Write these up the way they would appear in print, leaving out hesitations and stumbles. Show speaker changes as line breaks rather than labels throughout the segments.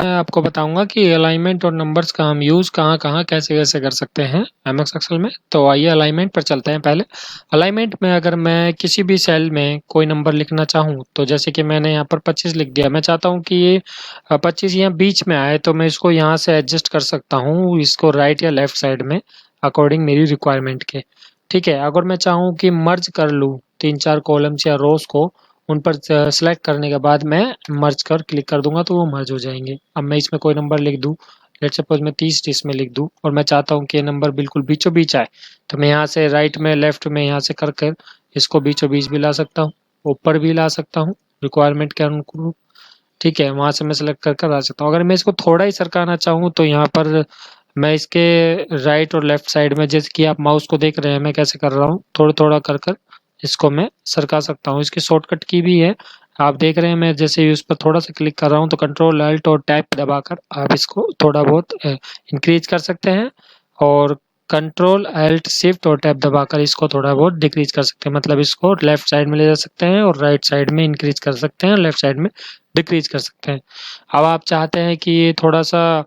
मैं आपको बताऊंगा कि अलाइनमेंट और नंबर्स का हम यूज़ कहाँ कहाँ कैसे कैसे कर सकते हैं एमएस एक्सेल में। तो आइए अलाइनमेंट पर चलते हैं। पहले अलाइनमेंट में अगर मैं किसी भी सेल में कोई नंबर लिखना चाहूँ, तो जैसे कि मैंने यहाँ पर 25 लिख दिया, मैं चाहता हूँ कि ये 25 यहाँ बीच में आए, तो मैं इसको यहाँ से एडजस्ट कर सकता हूँ, इसको राइट या लेफ्ट साइड में अकॉर्डिंग मेरी रिक्वायरमेंट के। ठीक है, अगर मैं चाहूँ कि मर्ज कर लूँ 3-4 कॉलम्स या रोज को, उन पर सेलेक्ट करने के बाद मैं मर्ज कर क्लिक कर दूंगा तो वो मर्ज हो जाएंगे। अब मैं इसमें कोई नंबर लिख दूं, लेट्स सपोज मैं 30 इसमें लिख दूं और मैं चाहता हूं कि ये नंबर बिल्कुल बीचों बीच आए, तो मैं यहाँ से राइट में लेफ्ट में यहाँ से कर इसको बीचों बीच भी ला सकता हूँ, ऊपर भी ला सकता हूँ रिक्वायरमेंट के अनुरूप। ठीक है, वहां से मैं सेलेक्ट कर कर आ सकता हूँ। अगर मैं इसको थोड़ा ही सरकाना चाहूँ तो यहाँ पर मैं इसके राइट और लेफ्ट साइड में, जैसे कि आप माउस को देख रहे हैं मैं कैसे कर रहा हूँ, थोड़ा थोड़ा कर कर इसको मैं सरका सकता हूँ। इसकी शॉर्टकट की भी है, आप देख रहे हैं मैं जैसे ही उस पर थोड़ा सा क्लिक कर रहा हूँ तो कंट्रोल अल्ट और टैब दबाकर आप इसको थोड़ा बहुत इंक्रीज कर सकते हैं, और कंट्रोल अल्ट शिफ्ट और टैब दबाकर इसको थोड़ा बहुत डिक्रीज कर सकते हैं। मतलब इसको लेफ्ट साइड में ले जा सकते हैं और राइट साइड में इंक्रीज कर सकते हैं, लेफ्ट साइड में डिक्रीज कर सकते हैं। अब आप चाहते हैं कि ये थोड़ा सा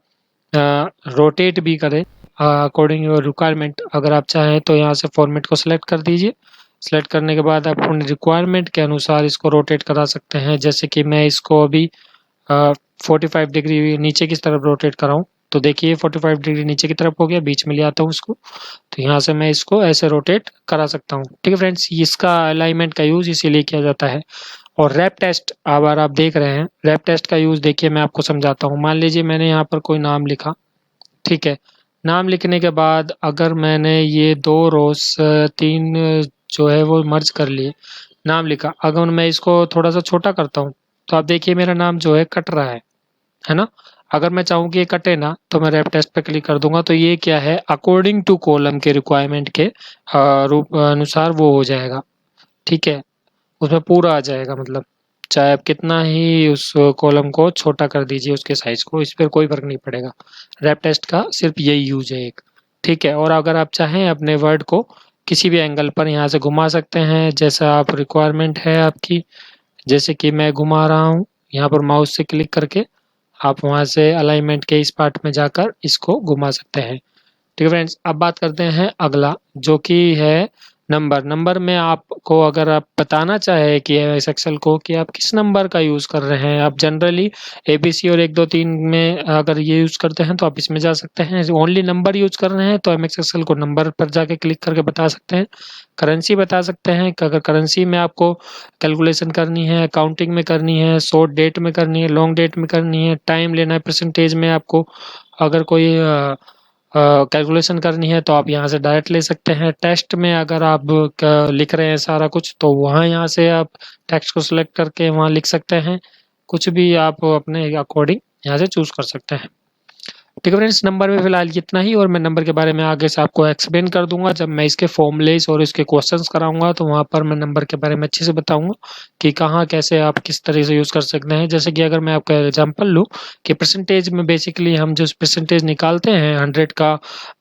रोटेट भी करे अकॉर्डिंग योर रिक्वायरमेंट, अगर आप चाहें तो यहाँ से फॉर्मेट को सिलेक्ट कर दीजिए। सेलेक्ट करने के बाद आप अपनी रिक्वायरमेंट के अनुसार इसको रोटेट करा सकते हैं। जैसे कि मैं इसको अभी 45 डिग्री नीचे की तरफ रोटेट कराऊं, तो देखिए 45 डिग्री नीचे की तरफ हो गया, बीच में ले आता हूँ इसको, तो यहाँ से मैं इसको ऐसे रोटेट करा सकता हूँ। ठीक है फ्रेंड्स, इसका अलाइनमेंट का यूज़ इसीलिए किया जाता है। और रैप टेस्ट अगर आप देख रहे हैं, रैप टेस्ट का यूज़ देखिए मैं आपको समझाता हूँ। मान लीजिए मैंने यहाँ पर कोई नाम लिखा, ठीक है, नाम लिखने के बाद अगर मैंने ये 2 रोज 3 जो है वो मर्ज कर लिए, नाम लिखा, अगर मैं इसको थोड़ा सा छोटा करता हूँ तो आप देखिए मेरा नाम जो है कट रहा है ना। अगर मैं चाहूँ कि ये कटे ना, तो मैं रैप टेस्ट पे क्लिक कर दूंगा, तो ये क्या है, अकॉर्डिंग टू कॉलम के रिक्वायरमेंट के रूप अनुसार वो हो जाएगा। ठीक है, उसमें पूरा आ जाएगा, मतलब चाहे आप कितना ही उस कॉलम को छोटा कर दीजिए उसके साइज को, इस पर कोई फर्क नहीं पड़ेगा। रैप टेस्ट का सिर्फ यही यूज है एक। ठीक है, और अगर आप चाहें अपने वर्ड को किसी भी एंगल पर यहाँ से घुमा सकते हैं, जैसा आप रिक्वायरमेंट है आपकी। जैसे कि मैं घुमा रहा हूँ यहाँ पर माउस से क्लिक करके, आप वहाँ से अलाइनमेंट के इस पार्ट में जाकर इसको घुमा सकते हैं। ठीक है फ्रेंड्स, अब बात करते हैं अगला, जो कि है नंबर। नंबर में आपको अगर आप बताना चाहे कि एमएस एक्सेल को कि आप किस नंबर का यूज़ कर रहे हैं, आप जनरली एबीसी और 1 2 3 में अगर ये यूज़ करते हैं तो आप इसमें जा सकते हैं। ओनली नंबर यूज़ कर रहे हैं तो एमएस एक्सेल को नंबर पर जाके क्लिक करके बता सकते हैं। करेंसी बता सकते हैं कि अगर करेंसी में आपको कैलकुलेशन करनी है, अकाउंटिंग में करनी है, शॉर्ट डेट में करनी है, लॉन्ग डेट में करनी है, टाइम लेना है, परसेंटेज में आपको अगर कोई कैलकुलेशन करनी है तो आप यहाँ से डायरेक्ट ले सकते हैं। टेक्स्ट में अगर आप लिख रहे हैं सारा कुछ, तो वहाँ यहाँ से आप टेक्स्ट को सिलेक्ट करके वहाँ लिख सकते हैं। कुछ भी आप अपने अकॉर्डिंग यहाँ से चूज कर सकते हैं। ठीक है फ्रेंड्स, नंबर में फिलहाल इतना ही, और मैं नंबर के बारे में आगे से आपको एक्सप्लेन कर दूंगा जब मैं इसके फॉर्मूलेस और इसके क्वेश्चंस कराऊंगा, तो वहाँ पर मैं नंबर के बारे में अच्छे से बताऊंगा कि कहाँ कैसे आप किस तरह से यूज़ कर सकते हैं। जैसे कि अगर मैं आपका एग्जांपल लूँ कि परसेंटेज में बेसिकली हम जो परसेंटेज निकालते हैं 100 का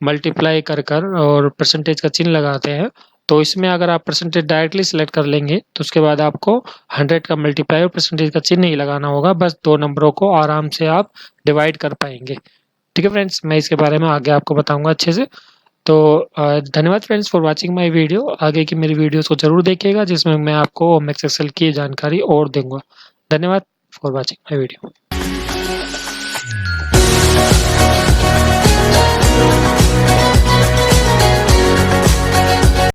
मल्टीप्लाई कर कर और परसेंटेज का चिन्ह लगाते हैं, तो इसमें अगर आप परसेंटेज डायरेक्टली सिलेक्ट कर लेंगे तो उसके बाद आपको 100 का मल्टीप्लाई और परसेंटेज का चिन्ह नहीं लगाना होगा, बस 2 नंबरों को आराम से आप डिवाइड कर पाएंगे। ठीक है फ्रेंड्स, मैं इसके बारे में आगे आपको बताऊंगा अच्छे से। तो धन्यवाद friends for watching my video. आगे की मेरी वीडियोस को जरूर देखिएगा जिसमें मैं आपको एमएस एक्सेल की जानकारी और दूंगा। धन्यवाद फॉर वाचिंग माय वीडियो।